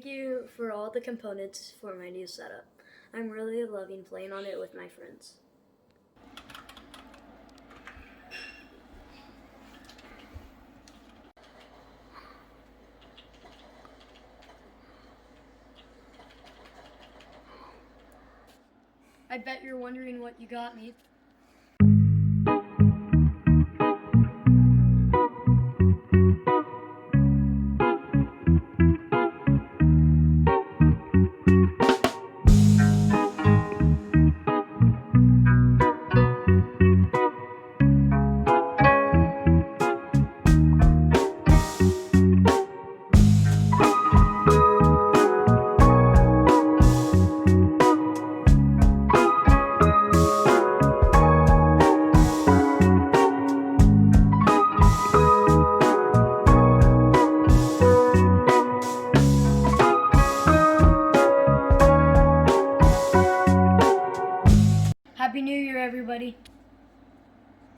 you for all the components for my new setup. I'm really loving playing on it with my friends. I bet you're wondering what you got me. Happy New Year, everybody.